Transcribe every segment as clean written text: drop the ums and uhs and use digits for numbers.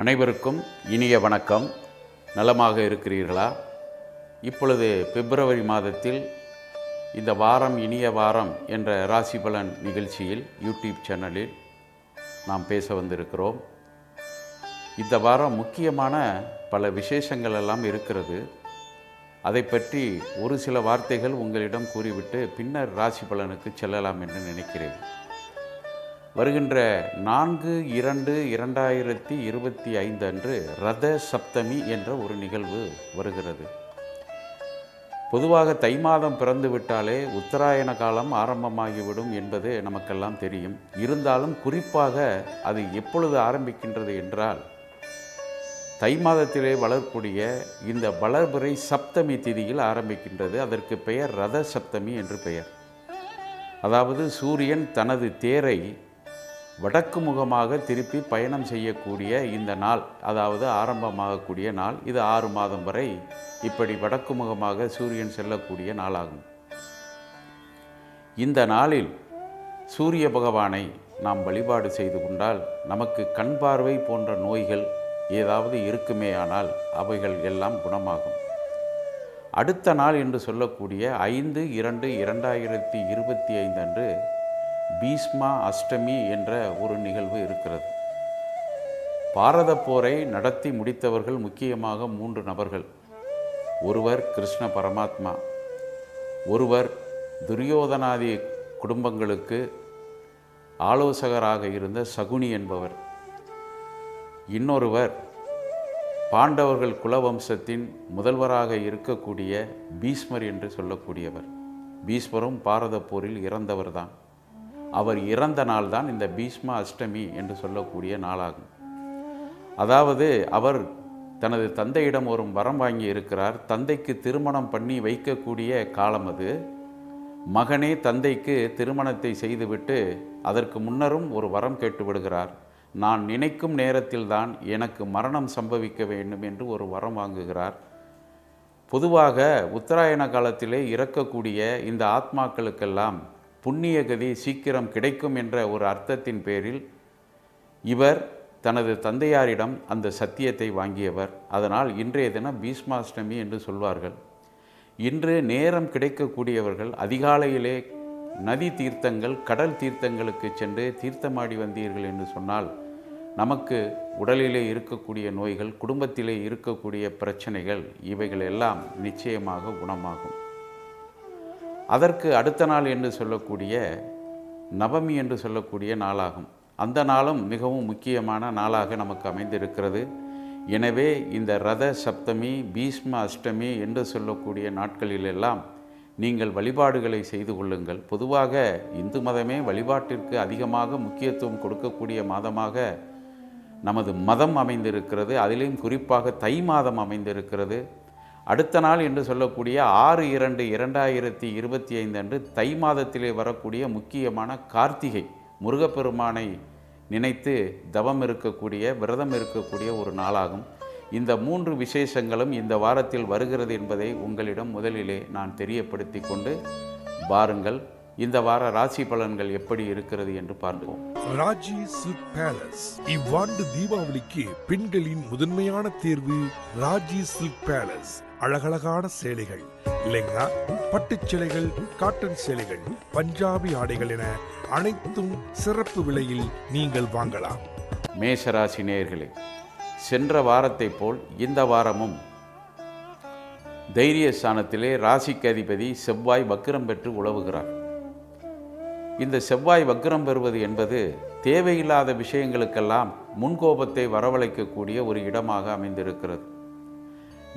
அனைவருக்கும் இனிய வணக்கம். நலமாக இருக்கிறீர்களா? இப்பொழுது பிப்ரவரி மாதத்தில் இந்த வாரம் இனிய வாரம் என்ற ராசி பலன் நிகழ்ச்சியில் யூடியூப் சேனலில் நாம் பேச வந்திருக்கிறோம். இந்த வாரம் முக்கியமான பல விசேஷங்கள் எல்லாம் இருக்கிறது. அதை பற்றி ஒரு சில வார்த்தைகள் உங்களிடம் கூறிவிட்டு பின்னர் ராசி பலனுக்கு செல்லலாம் என்று நினைக்கிறேன். வருகின்ற 4/2/2025 அன்று ரத சப்தமி என்ற ஒரு நிகழ்வு வருகிறது. பொதுவாக தை மாதம் பிறந்து விட்டாலே உத்தராயண காலம் ஆரம்பமாகிவிடும் என்பது நமக்கெல்லாம் தெரியும். இருந்தாலும் குறிப்பாக அது எப்பொழுது ஆரம்பிக்கின்றது என்றால், தை மாதத்திலே வளரக்கூடிய இந்த வளர்பிறை சப்தமி திதியில் ஆரம்பிக்கின்றது. அதற்கு பெயர் ரத சப்தமி என்று பெயர். அதாவது சூரியன் தனது தேரை வடக்கு முகமாக திருப்பி பயணம் செய்யக்கூடிய இந்த நாள், அதாவது ஆரம்பமாகக்கூடிய நாள். இது 6 மாதம் வரை இப்படி வடக்கு முகமாக சூரியன் செல்லக்கூடிய நாளாகும். இந்த நாளில் சூரிய பகவானை நாம் வழிபாடு செய்து கொண்டால் நமக்கு கண் பார்வை போன்ற நோய்கள் ஏதாவது இருக்குமேயானால் அவைகள் எல்லாம் குணமாகும். அடுத்த நாள் என்று சொல்லக்கூடிய 5/2/2025 அன்று பீஷ்மா அஷ்டமி என்ற ஒரு நிகழ்வு இருக்கிறது. பாரத போரை நடத்தி முடித்தவர்கள் முக்கியமாக 3 நபர்கள். ஒருவர் கிருஷ்ண பரமாத்மா, ஒருவர் துரியோதனாதி குடும்பங்களுக்கு ஆலோசகராக இருந்த சகுனி என்பவர், இன்னொருவர் பாண்டவர்கள் குலவம்சத்தின் முதல்வராக இருக்கக்கூடிய பீஷ்மர் என்று சொல்லக்கூடியவர். பீஷ்மரும் பாரத போரில் இறந்தவர்தான். அவர் இறந்த நாள்தான் இந்த பீஷ்மா அஷ்டமி என்று சொல்லக்கூடிய நாளாகும். அதாவது அவர் தனது தந்தையிடம் ஒரு வரம் வாங்கி இருக்கிறார். தந்தைக்கு திருமணம் பண்ணி வைக்கக்கூடிய காலம் அது. மகனே தந்தைக்கு திருமணத்தை செய்துவிட்டு அதற்கு முன்னரும் ஒரு வரம் கேட்டு விடுகிறார். நான் நினைக்கும் நேரத்தில்தான் எனக்கு மரணம் சம்பவிக்க வேண்டும் என்று ஒரு வரம் வாங்குகிறார். பொதுவாக உத்தராயண காலத்திலே இறக்கக்கூடிய இந்த ஆத்மாக்களுக்கெல்லாம் புண்ணியகதி சீக்கிரம் கிடைக்கும் என்ற ஒரு அர்த்தத்தின் பேரில் இவர் தனது தந்தையாரிடம் அந்த சத்தியத்தை வாங்கியவர். அதனால் இன்றைய தினம் பீஷ்மாஷ்டமி என்று சொல்வார்கள். இன்று நேரம் கிடைக்கக்கூடியவர்கள் அதிகாலையிலே நதி தீர்த்தங்கள், கடல் தீர்த்தங்களுக்கு சென்று தீர்த்தமாடி வந்தீர்கள் என்று சொன்னால் நமக்கு உடலிலே இருக்கக்கூடிய நோய்கள், குடும்பத்திலே இருக்கக்கூடிய பிரச்சனைகள் இவைகள் எல்லாம் நிச்சயமாக குணமாகும். அதற்கு அடுத்த நாள் என்று சொல்லக்கூடிய நவமி என்று சொல்லக்கூடிய நாளாகும். அந்த நாளும் மிகவும் முக்கியமான நாளாக நமக்கு அமைந்திருக்கிறது. எனவே இந்த ரத சப்தமி, பீஷ்ம அஷ்டமி என்று சொல்லக்கூடிய நாட்களிலெல்லாம் நீங்கள் வழிபாடுகளை செய்து கொள்ளுங்கள். பொதுவாக இந்து மதமே வழிபாட்டிற்கு அதிகமாக முக்கியத்துவம் கொடுக்கக்கூடிய மாதமாக நமது மதம் அமைந்திருக்கிறது. அதிலும் குறிப்பாக தை மாதம் அமைந்திருக்கிறது. அடுத்த நாள் என்று சொல்லக்கூடிய 6/2/2025 அன்று தை மாதத்திலே வரக்கூடிய முக்கியமான கார்த்திகை, முருகப்பெருமானை நினைத்து தவம் இருக்கக்கூடிய, விரதம் இருக்கக்கூடிய ஒரு நாளாகும். இந்த 3 விசேஷங்களும் இந்த வாரத்தில் வருகிறது என்பதை உங்களிடம் முதலிலே நான் தெரியப்படுத்தி கொண்டு பாருங்கள் இந்த வார ராசி பலன்கள் எப்படி இருக்கிறது என்று பார்ப்போம். ராஜி சில்க் பேலஸ் இவ்வாண்டு தீபாவளிக்கு பெண்களின் முதன்மையான தேர்வு ராஜி சில்க் பேலஸ். அழகழகான சேலைகள், லெங்கா, பட்டுச் சேலைகள், காட்டன் சேலைகள், பஞ்சாபி ஆடைகள் என அனைத்தும் சிறப்பு விலையில் நீங்கள் வாங்கலாம். மேஷராசி நேயர்களே, சென்ற வாரத்தை போல் இந்த வாரமும் தைரிய ஸ்தானத்திலே ராசிக்கு அதிபதி செவ்வாய் வக்ரம் பெற்று உலவுகிறார். இந்த செவ்வாய் வக்ரம் பெறுவது என்பது தேவையில்லாத விஷயங்களுக்கெல்லாம் முன்கோபத்தை வரவழைக்கக்கூடிய ஒரு இடமாக அமைந்திருக்கிறது.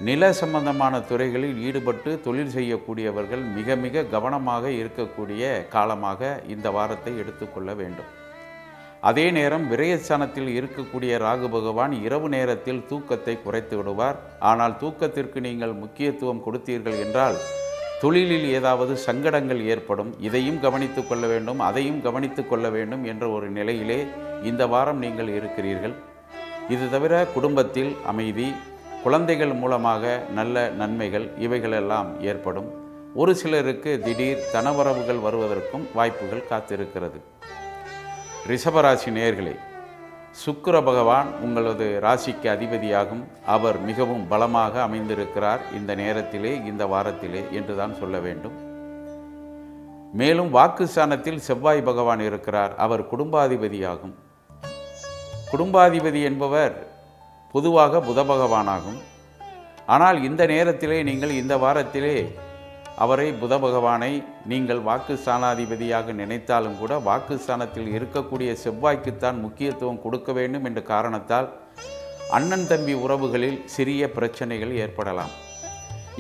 நில சம்பந்தமான துறைகளில் ஈடுபட்டு தொழில் செய்யக்கூடியவர்கள் மிக மிக கவனமாக இருக்கக்கூடிய காலமாக இந்த வாரத்தை எடுத்துக்கொள்ள வேண்டும். அதே நேரம் விரயஸ்தானத்தில் இருக்கக்கூடிய ராகு பகவான் இரவு நேரத்தில் தூக்கத்தை குறைத்து விடுவார். ஆனால் தூக்கத்திற்கு நீங்கள் முக்கியத்துவம் கொடுத்தீர்கள் என்றால் தொழிலில் ஏதாவது சங்கடங்கள் ஏற்படும். இதையும் கவனித்து கொள்ள வேண்டும், அதையும் கவனித்து கொள்ள வேண்டும் என்ற ஒரு நிலையிலே இந்த வாரம் நீங்கள் இருக்கிறீர்கள். இது தவிர குடும்பத்தில் அமைதி, குழந்தைகள் மூலமாக நல்ல நன்மைகள் இவைகளெல்லாம் ஏற்படும். ஒரு சிலருக்கு திடீர் தனவரவுகள் வருவதற்கும் வாய்ப்புகள் காத்திருக்கிறது. ரிஷபராசி நேயர்களே, சுக்கிர பகவான் உங்களது ராசிக்கு அதிபதியாகும். அவர் மிகவும் பலமாக அமைந்திருக்கிறார் இந்த நேரத்திலே, இந்த வாரத்திலே என்றுதான் சொல்ல வேண்டும். மேலும் வாக்குஸ்தானத்தில் செவ்வாய் பகவான் இருக்கிறார். அவர் குடும்பாதிபதியாகும். குடும்பாதிபதி என்பவர் பொதுவாக புத பகவானாகும். ஆனால் இந்த நேரத்திலே நீங்கள் இந்த வாரத்திலே அவரை புத பகவானை நீங்கள் வாக்குஸ்தானாதிபதியாக நினைத்தாலும் கூட வாக்குஸ்தானத்தில் இருக்கக்கூடிய செவ்வாய்க்குத்தான் முக்கியத்துவம் கொடுக்க வேண்டும் என்ற காரணத்தால் அண்ணன் தம்பி உறவுகளில் சிறிய பிரச்சனைகள் ஏற்படலாம்.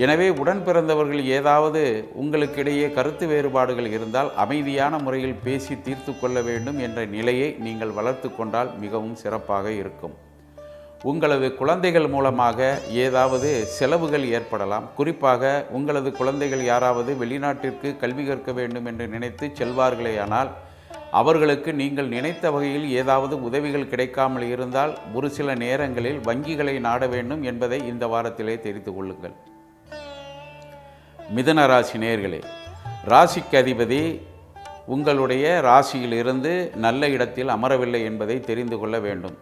எனவே உடன் பிறந்தவர்கள் ஏதாவது உங்களுக்கிடையே கருத்து வேறுபாடுகள் இருந்தால் அமைதியான முறையில் பேசி தீர்த்து கொள்ள வேண்டும் என்ற நிலையை நீங்கள் வளர்த்து கொண்டால் மிகவும் சிறப்பாக இருக்கும். உங்களது குழந்தைகள் மூலமாக ஏதாவது செலவுகள் ஏற்படலாம். குறிப்பாக உங்களது குழந்தைகள் யாராவது வெளிநாட்டிற்கு கல்வி கற்க வேண்டும் என்று நினைத்து செல்வார்களேயானால் அவர்களுக்கு நீங்கள் நினைத்த வகையில் ஏதாவது உதவிகள் கிடைக்காமல் இருந்தால் ஒரு சில நேரங்களில் வங்கிகளை நாட வேண்டும் என்பதை இந்த வாரத்திலே தெரிந்து கொள்ளுங்கள். மிதுன ராசி நேயர்களே, ராசிக்கு அதிபதி உங்களுடைய ராசியிலிருந்து நல்ல இடத்தில் அமரவில்லை என்பதை தெரிந்து கொள்ள வேண்டும்.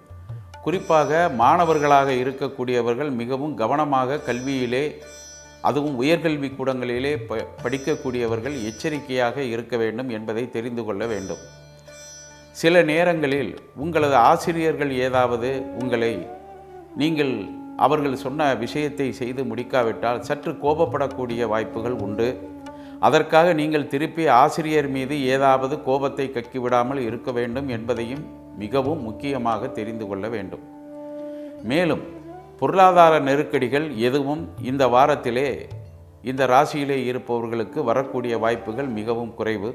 குறிப்பாக மாணவர்களாக இருக்கக்கூடியவர்கள் மிகவும் கவனமாக கல்வியிலே, அதுவும் உயர்கல்வி கூடங்களிலே படிக்கக்கூடியவர்கள் எச்சரிக்கையாக இருக்க வேண்டும் என்பதை தெரிந்து கொள்ள வேண்டும். சில நேரங்களில் உங்களது ஆசிரியர்கள் ஏதாவது உங்களை நீங்கள் அவர்கள் சொன்ன விஷயத்தை செய்து முடிக்காவிட்டால் சற்று கோபப்படக்கூடிய வாய்ப்புகள் உண்டு. அதற்காக நீங்கள் திருப்பி ஆசிரியர் மீது ஏதாவது கோபத்தை கக்கிவிடாமல் இருக்க வேண்டும் என்பதையும் மிகவும் முக்கியமாக தெரிந்து கொள்ள வேண்டும். மேலும் பொருளாதார நெருக்கடிகள் எதுவும் இந்த வாரத்திலே இந்த ராசியிலே இருப்பவர்களுக்கு வரக்கூடிய வாய்ப்புகள் மிகவும் குறைவு.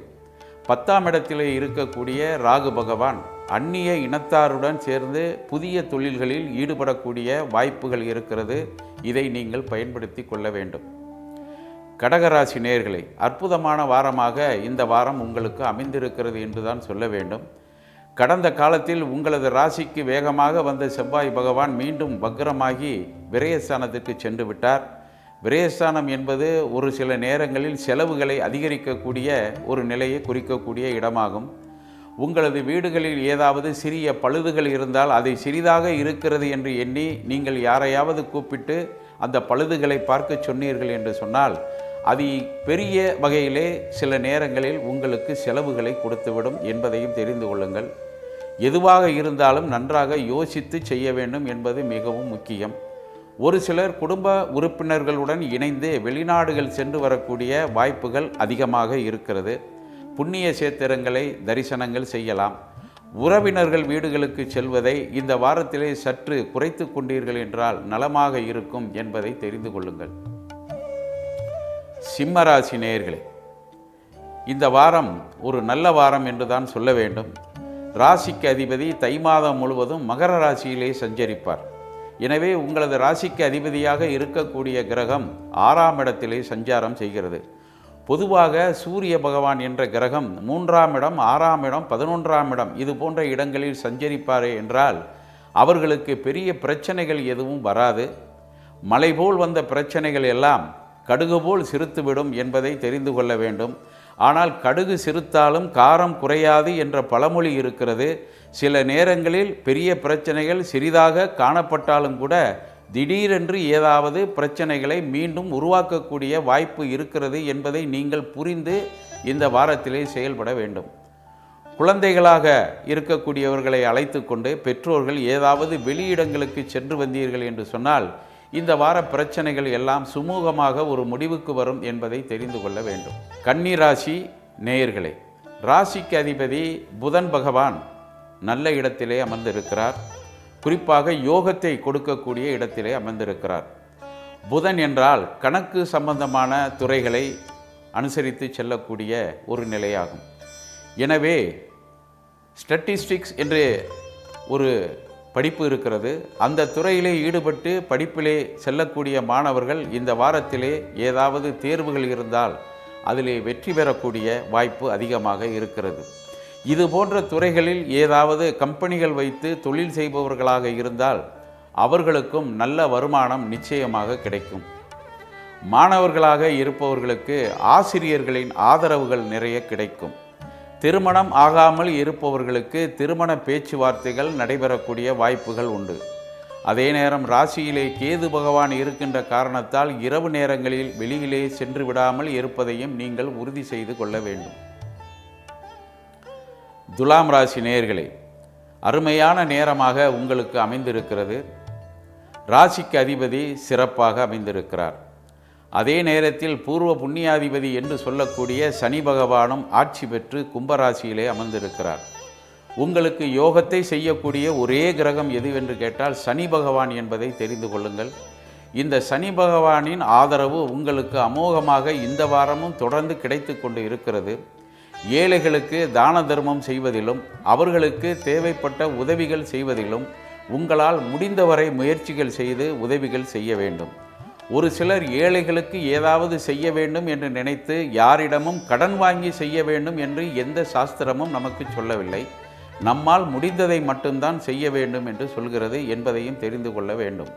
10ஆம் இடத்திலே இருக்கக்கூடிய ராகு பகவான் அந்நிய இனத்தாருடன் சேர்ந்து புதிய தொழில்களில் ஈடுபடக்கூடிய வாய்ப்புகள் இருக்கிறது. இதை நீங்கள் பயன்படுத்தி கொள்ள வேண்டும். கடகராசி நேயர்களே, அற்புதமான வாரமாக இந்த வாரம் உங்களுக்கு அமைந்திருக்கிறது என்றுதான் சொல்ல வேண்டும். கடந்த காலத்தில் உங்களது ராசிக்கு வேகமாக வந்த செவ்வாய் பகவான் மீண்டும் வக்ரமாகி விரயஸ்தானத்துக்கு சென்று விட்டார். விரயஸ்தானம் என்பது ஒரு சில நேரங்களில் செலவுகளை அதிகரிக்கக்கூடிய ஒரு நிலையை குறிக்கக்கூடிய இடமாகும். உங்களது வீடுகளில் ஏதாவது சிறிய பழுதுகள் இருந்தால் அதை சிறிதாக இருக்கிறது என்று எண்ணி நீங்கள் யாரையாவது கூப்பிட்டு அந்த பழுதுகளை பார்க்க சொன்னீர்கள் என்று சொன்னால் அது பெரிய வகையிலே சில நேரங்களில் உங்களுக்கு செலவுகளை கொடுத்துவிடும் என்பதையும் தெரிந்து கொள்ளுங்கள். எதுவாக இருந்தாலும் நன்றாக யோசித்து செய்ய வேண்டும் என்பது மிகவும் முக்கியம். ஒரு சிலர் குடும்ப உறுப்பினர்களுடன் இணைந்து வெளிநாடுகள் சென்று வரக்கூடிய வாய்ப்புகள் அதிகமாக இருக்கிறது. புண்ணிய சேத்திரங்களை தரிசனங்கள் செய்யலாம். உறவினர்கள் வீடுகளுக்கு செல்வதை இந்த வாரத்திலே சற்று குறைத்து கொண்டீர்கள் என்றால் நலமாக இருக்கும் என்பதை தெரிந்து கொள்ளுங்கள். சிம்மராசி நேயர்களே, இந்த வாரம் ஒரு நல்ல வாரம் என்றுதான் சொல்ல வேண்டும். ராசிக்கு அதிபதி தை மாதம் முழுவதும் மகர ராசியிலே சஞ்சரிப்பார். எனவே உங்களது ராசிக்கு அதிபதியாக இருக்கக்கூடிய கிரகம் 6ஆம் இடத்திலே சஞ்சாரம் செய்கிறது. பொதுவாக சூரிய பகவான் என்ற கிரகம் 3ஆம் இடம், 6ஆம் இடம், 11ஆம் இடம் இது போன்ற இடங்களில் சஞ்சரிப்பாரே என்றால் அவர்களுக்கு பெரிய பிரச்சனைகள் எதுவும் வராது. மலை போல் வந்த பிரச்சனைகள் எல்லாம் கடுகு போல் சிறுத்துவிடும் என்பதை தெரிந்து கொள்ள வேண்டும். ஆனால் கடுகு சிறுத்தாலும் காரம் குறையாது என்ற பழமொழி இருக்கிறது. சில நேரங்களில் பெரிய பிரச்சனைகள் சிறிதாக காணப்பட்டாலும் கூட திடீரென்று ஏதாவது பிரச்சனைகளை மீண்டும் உருவாக்கக்கூடிய வாய்ப்பு இருக்கிறது என்பதை நீங்கள் புரிந்து இந்த வாரத்திலே செயல்பட வேண்டும். குழந்தைகளாக இருக்கக்கூடியவர்களை அழைத்து கொண்டு பெற்றோர்கள் ஏதாவது வெளியிடங்களுக்கு சென்று வந்தீர்கள் என்று சொன்னால் இந்த வார பிரச்சனைகள் எல்லாம் சுமூகமாக ஒரு முடிவுக்கு வரும் என்பதை தெரிந்து கொள்ள வேண்டும். கன்னி ராசி நேயர்களே, ராசிக்கு அதிபதி புதன் பகவான் நல்ல இடத்திலே அமர்ந்திருக்கிறார். குறிப்பாக யோகத்தை கொடுக்கக்கூடிய இடத்திலே அமர்ந்திருக்கிறார். புதன் என்றால் கணக்கு சம்பந்தமான துறைகளை அனுசரித்து செல்லக்கூடிய ஒரு நிலையாகும். எனவே ஸ்டாட்டிஸ்டிக்ஸ் என்று ஒரு படிப்பு இருக்கிறது. அந்த துறையிலே ஈடுபட்டு படிப்பிலே செல்லக்கூடிய மாணவர்கள் இந்த வாரத்திலே ஏதாவது தேர்வுகள் இருந்தால் அதிலே வெற்றி பெறக்கூடிய வாய்ப்பு அதிகமாக இருக்கிறது. இது போன்ற துறைகளில் ஏதாவது கம்பெனிகள் வைத்து தொழில் செய்பவர்களாக இருந்தால் அவர்களுக்கும் நல்ல வருமானம் நிச்சயமாக கிடைக்கும். மாணவர்களாக இருப்பவர்களுக்கு ஆசிரியர்களின் ஆதரவுகள் நிறைய கிடைக்கும். திருமணம் ஆகாமல் இருப்பவர்களுக்கு திருமண பேச்சுவார்த்தைகள் நடைபெறக்கூடிய வாய்ப்புகள் உண்டு. அதே நேரம் ராசியிலே கேது பகவான் இருக்கின்ற காரணத்தால் இரவு நேரங்களில் வெளியிலே சென்று விடாமல் இருப்பதையும் நீங்கள் உறுதி செய்து கொள்ள வேண்டும். துலாம் ராசி நேயர்களே, அருமையான நேரமாக உங்களுக்கு அமைந்திருக்கிறது. ராசிக்கு அதிபதி சிறப்பாக அமைந்திருக்கிறார். அதே நேரத்தில் பூர்வ புண்ணியாதிபதி என்று சொல்லக்கூடிய சனி பகவானும் ஆட்சி பெற்று கும்பராசியிலே அமர்ந்திருக்கிறார். உங்களுக்கு யோகத்தை செய்யக்கூடிய ஒரே கிரகம் எதுவென்று கேட்டால் சனி பகவான் என்பதை தெரிந்து கொள்ளுங்கள். இந்த சனி பகவானின் ஆதரவு உங்களுக்கு அமோகமாக இந்த வாரமும் தொடர்ந்து கிடைத்து கொண்டு இருக்கிறது. ஏழைகளுக்கு தான தர்மம் செய்வதிலும் அவர்களுக்கு தேவைப்பட்ட உதவிகள் செய்வதிலும் உங்களால் முடிந்தவரை முயற்சிகள் செய்து உதவிகள் செய்ய வேண்டும். ஒரு சிலர் ஏழைகளுக்கு ஏதாவது செய்ய வேண்டும் என்று நினைத்து யாரிடமும் கடன் வாங்கி செய்ய வேண்டும் என்று எந்த சாஸ்திரமும் நமக்கு சொல்லவில்லை. நம்மால் முடிந்ததை மட்டும்தான் செய்ய வேண்டும் என்று சொல்கிறது என்பதையும் தெரிந்து கொள்ள வேண்டும்.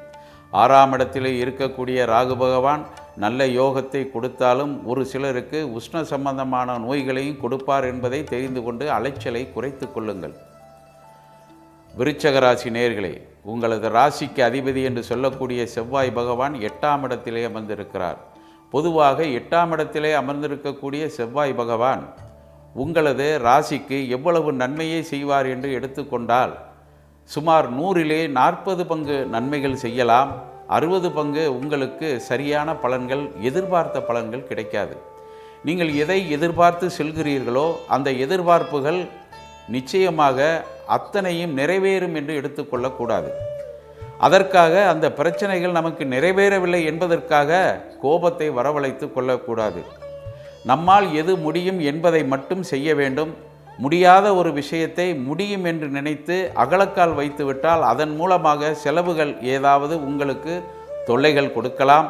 6ஆம் இடத்திலே இருக்கக்கூடிய ராகு பகவான் நல்ல யோகத்தை கொடுத்தாலும் ஒரு சிலருக்கு உஷ்ண சம்பந்தமான நோய்களையும் கொடுப்பார் என்பதை தெரிந்து கொண்டு அலைச்சலை குறைத்து கொள்ளுங்கள். விருச்சக ராசி நேயர்களே, உங்களது ராசிக்கு அதிபதி என்று சொல்லக்கூடிய செவ்வாய் பகவான் 8ஆம் இடத்திலே அமர்ந்திருக்கிறார். பொதுவாக 8ஆம் இடத்திலே அமர்ந்திருக்கக்கூடிய செவ்வாய் பகவான் உங்களது ராசிக்கு எவ்வளவு நன்மையை செய்வார் என்று எடுத்துக்கொண்டால் சுமார் 100லே 40 பங்கு நன்மைகள் செய்யலாம். 60 பங்கு உங்களுக்கு சரியான பலன்கள், எதிர்பார்த்த பலன்கள் கிடைக்காது. நீங்கள் எதை எதிர்பார்த்து செல்கிறீர்களோ அந்த எதிர்பார்ப்புகள் நிச்சயமாக அத்தனையும் நிறைவேறும் என்று எடுத்துக்கொள்ளக்கூடாது. அதற்காக அந்த பிரச்சனைகள் நமக்கு நிறைவேறவில்லை என்பதற்காக கோபத்தை வரவழைத்து கொள்ளக்கூடாது. நம்மால் எது முடியும் என்பதை மட்டும் செய்ய வேண்டும். முடியாத ஒரு விஷயத்தை முடியும் என்று நினைத்து அகலக்கால் வைத்துவிட்டால் அதன் மூலமாக செலவுகள் ஏதாவது உங்களுக்கு தொல்லைகள் கொடுக்கலாம்.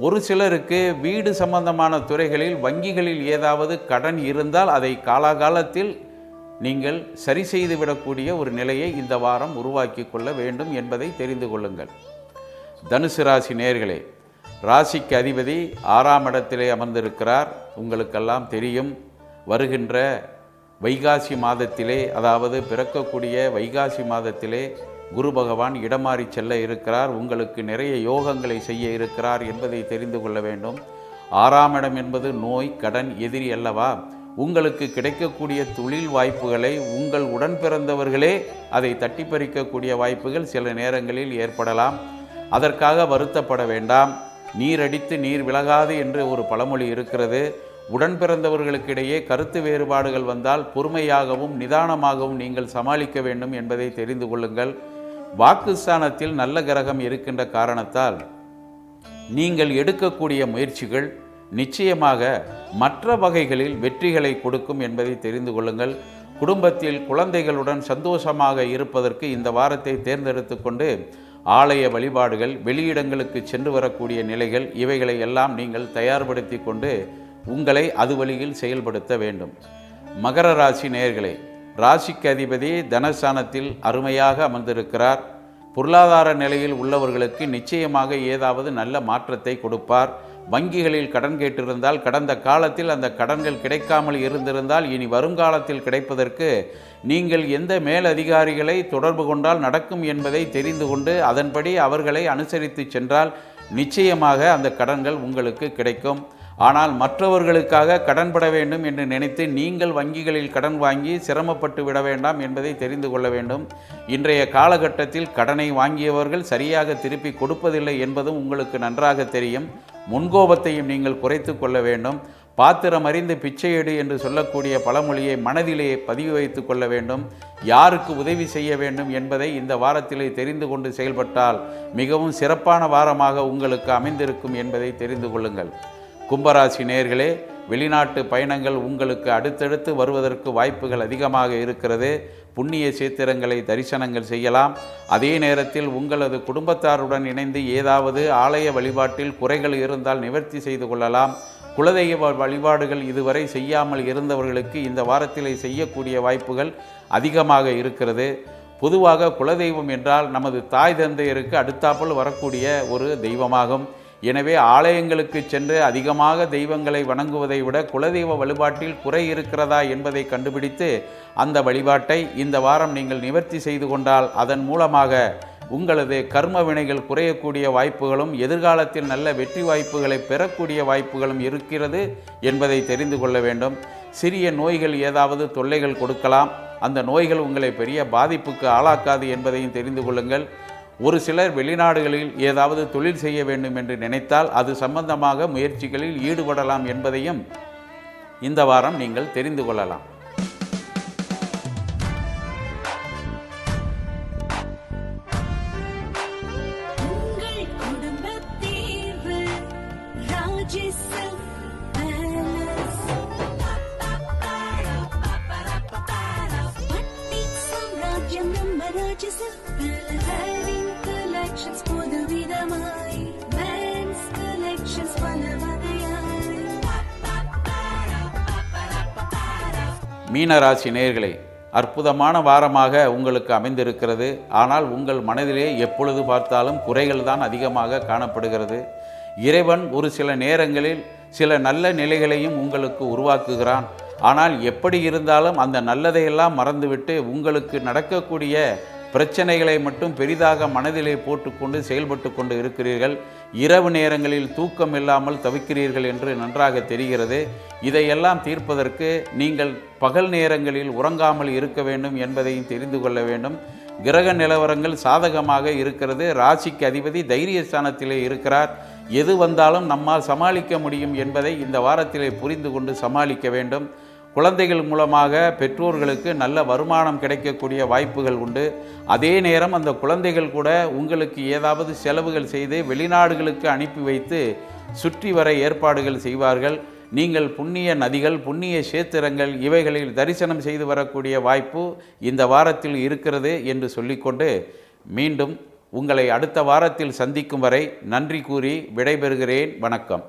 ஒரு சிலருக்கு வீடு சம்பந்தமான துறைகளில் வங்கிகளில் ஏதாவது கடன் இருந்தால் அதை காலாகாலத்தில் நீங்கள் சரி செய்துவிடக்கூடிய ஒரு நிலையை இந்த வாரம் உருவாக்கி கொள்ள வேண்டும் என்பதை தெரிந்து கொள்ளுங்கள். தனுசு ராசி நேயர்களே, ராசிக்கு அதிபதி 6ஆம் இடத்திலே அமர்ந்திருக்கிறார். உங்களுக்கெல்லாம் தெரியும், வருகின்ற வைகாசி மாதத்திலே, அதாவது பிறக்கக்கூடிய வைகாசி மாதத்திலே குரு பகவான் இடமாறி செல்ல இருக்கிறார். உங்களுக்கு நிறைய யோகங்களை செய்ய இருக்கிறார் என்பதை தெரிந்து கொள்ள வேண்டும். 6ஆம் இடம் என்பது நோய், கடன், எதிரி அல்லவா? உங்களுக்கு கிடைக்கக்கூடிய தொழில் வாய்ப்புகளை உங்கள் உடன் பிறந்தவர்களே அதை தட்டி பறிக்கக்கூடிய வாய்ப்புகள் சில நேரங்களில் ஏற்படலாம். அதற்காக வருத்தப்பட வேண்டாம். நீர் அடித்து நீர் விலகாது என்று ஒரு பழமொழி இருக்கிறது. உடன் பிறந்தவர்களுக்கிடையே கருத்து வேறுபாடுகள் வந்தால் பொறுமையாகவும் நிதானமாகவும் நீங்கள் சமாளிக்க வேண்டும் என்பதை தெரிந்து கொள்ளுங்கள். வாக்குஸ்தானத்தில் நல்ல கிரகம் இருக்கின்ற காரணத்தால் நீங்கள் எடுக்கக்கூடிய முயற்சிகள் நிச்சயமாக மற்ற வகைகளில் வெற்றிகளை கொடுக்கும் என்பதை தெரிந்து கொள்ளுங்கள். குடும்பத்தில் குழந்தைகளுடன் சந்தோஷமாக இருப்பதற்கு இந்த வாரத்தை தேர்ந்தெடுத்து கொண்டு ஆலய வழிபாடுகள், வெளியிடங்களுக்கு சென்று வரக்கூடிய நிலைகள், இவைகளை எல்லாம் நீங்கள் தயார்படுத்தி கொண்டு உங்களை அது வழியில் செயல்படுத்த வேண்டும். மகர ராசி நேயர்களே, ராசிக்கு அதிபதி தனஸ்தானத்தில் அருமையாக அமர்ந்திருக்கிறார். பொருளாதார நிலையில் உள்ளவர்களுக்கு நிச்சயமாக ஏதாவது நல்ல மாற்றத்தை கொடுப்பார். வங்கிகளில் கடன் கேட்டிருந்தால் கடந்த காலத்தில் அந்த கடன்கள் கிடைக்காமல் இருந்திருந்தால் இனி வருங்காலத்தில் கிடைப்பதற்கு நீங்கள் எந்த மேலதிகாரிகளை தொடர்பு கொண்டால் நடக்கும் என்பதை தெரிந்து கொண்டு அதன்படி அவர்களை அனுசரித்து சென்றால் நிச்சயமாக அந்த கடன்கள் உங்களுக்கு கிடைக்கும். ஆனால் மற்றவர்களுக்காக கடன்பட வேண்டும் என்று நினைத்து நீங்கள் வங்கிகளில் கடன் வாங்கி சிரமப்பட்டு விட வேண்டாம் என்பதை தெரிந்து கொள்ள வேண்டும். இன்றைய காலகட்டத்தில் கடனை வாங்கியவர்கள் சரியாக திருப்பி கொடுப்பதில்லை என்பதும் உங்களுக்கு நன்றாக தெரியும். முன்கோபத்தையும் நீங்கள் குறைத்து கொள்ள வேண்டும். பாத்திரம் அறிந்து பிச்சையெடு என்று சொல்லக்கூடிய பழமொழியை மனதிலே பதிவு வைத்து கொள்ள வேண்டும். யாருக்கு உதவி செய்ய வேண்டும் என்பதை இந்த வாரத்திலே தெரிந்து கொண்டு செயல்பட்டால் மிகவும் சிறப்பான வாரமாக உங்களுக்கு அமைந்திருக்கும் என்பதை தெரிந்து கொள்ளுங்கள். கும்பராசி நேயர்களே, வெளிநாட்டு பயணங்கள் உங்களுக்கு அடுத்தடுத்து வருவதற்கு வாய்ப்புகள் அதிகமாக இருக்கிறது. புண்ணிய சேத்திரங்களை தரிசனங்கள் செய்யலாம். அதே நேரத்தில் உங்களது குடும்பத்தாருடன் இணைந்து ஏதாவது ஆலய வழிபாட்டில் குறைகள் இருந்தால் நிவர்த்தி செய்து கொள்ளலாம். குலதெய்வ வழிபாடுகள் இதுவரை செய்யாமல் இருந்தவர்களுக்கு இந்த வாரத்திலே செய்யக்கூடிய வாய்ப்புகள் அதிகமாக இருக்கிறது. பொதுவாக குலதெய்வம் என்றால் நமது தாய் தந்தையருக்கு அடுத்தாப்புல் வரக்கூடிய ஒரு தெய்வமாகும். எனவே ஆலயங்களுக்கு சென்று அதிகமாக தெய்வங்களை வணங்குவதை விட குலதெய்வ வழிபாட்டில் குறை இருக்கிறதா என்பதை கண்டுபிடித்து அந்த வழிபாட்டை இந்த வாரம் நீங்கள் நிவர்த்தி செய்து கொண்டால் அதன் மூலமாக உங்களது கர்ம வினைகள் குறையக்கூடிய வாய்ப்புகளும் எதிர்காலத்தில் நல்ல வெற்றி வாய்ப்புகளை பெறக்கூடிய வாய்ப்புகளும் இருக்கிறது என்பதை தெரிந்து கொள்ள வேண்டும். சிறிய நோய்கள் ஏதாவது தொல்லைகள் கொடுக்கலாம். அந்த நோய்கள் உங்களை பெரிய பாதிப்புக்கு ஆளாக்காது என்பதையும் தெரிந்து கொள்ளுங்கள். ஒரு சிலர் வெளிநாடுகளில் ஏதாவது தொழில் செய்ய வேண்டும் என்று நினைத்தால் அது சம்பந்தமாக முயற்சிகளில் ஈடுபடலாம் என்பதையும் இந்த வாரம் நீங்கள் தெரிந்து கொள்ளலாம். மீனராசி நேயர்களே, அற்புதமான வாரமாக உங்களுக்கு அமைந்திருக்கிறது. ஆனால் உங்கள் மனதிலே எப்பொழுது பார்த்தாலும் குறைகள் தான் அதிகமாக காணப்படுகிறது. இறைவன் ஒரு சில நேரங்களில் சில நல்ல நிலைகளையும் உங்களுக்கு உருவாக்குகிறான். ஆனால் எப்படி இருந்தாலும் அந்த நல்லதையெல்லாம் மறந்துவிட்டு உங்களுக்கு நடக்கக்கூடிய பிரச்சனைகளை மட்டும் பெரிதாக மனதிலே போட்டுக்கொண்டு செயல்பட்டு கொண்டு இருக்கிறீர்கள். இரவு நேரங்களில் தூக்கம் இல்லாமல் தவிக்கிறீர்கள் என்று நன்றாக தெரிகிறது. இதையெல்லாம் தீர்ப்பதற்கு நீங்கள் பகல் நேரங்களில் உறங்காமல் இருக்க வேண்டும் என்பதையும் தெரிந்து கொள்ள வேண்டும். கிரக நிலவரங்கள் சாதகமாக இருக்கிறது. ராசிக்கு அதிபதி தைரியஸ்தானத்திலே இருக்கிறார். எது வந்தாலும் நம்மால் சமாளிக்க முடியும் என்பதை இந்த வாரத்திலே புரிந்து கொண்டு சமாளிக்க வேண்டும். குழந்தைகள் மூலமாக பெற்றோர்களுக்கு நல்ல வருமானம் கிடைக்கக்கூடிய வாய்ப்புகள் உண்டு. அதே நேரம் அந்த குழந்தைகள் கூட உங்களுக்கு ஏதாவது செலவுகள் செய்து வெளிநாடுகளுக்கு அனுப்பி வைத்து சுற்றி வர ஏற்பாடுகள் செய்வார்கள். நீங்கள் புண்ணிய நதிகள், புண்ணிய சேத்திரங்கள் இவைகளில் தரிசனம் செய்து வரக்கூடிய வாய்ப்பு இந்த வாரத்தில் இருக்கிறது என்று சொல்லிக்கொண்டு மீண்டும் உங்களை அடுத்த வாரத்தில் சந்திக்கும் வரை நன்றி கூறி விடைபெறுகிறேன். வணக்கம்.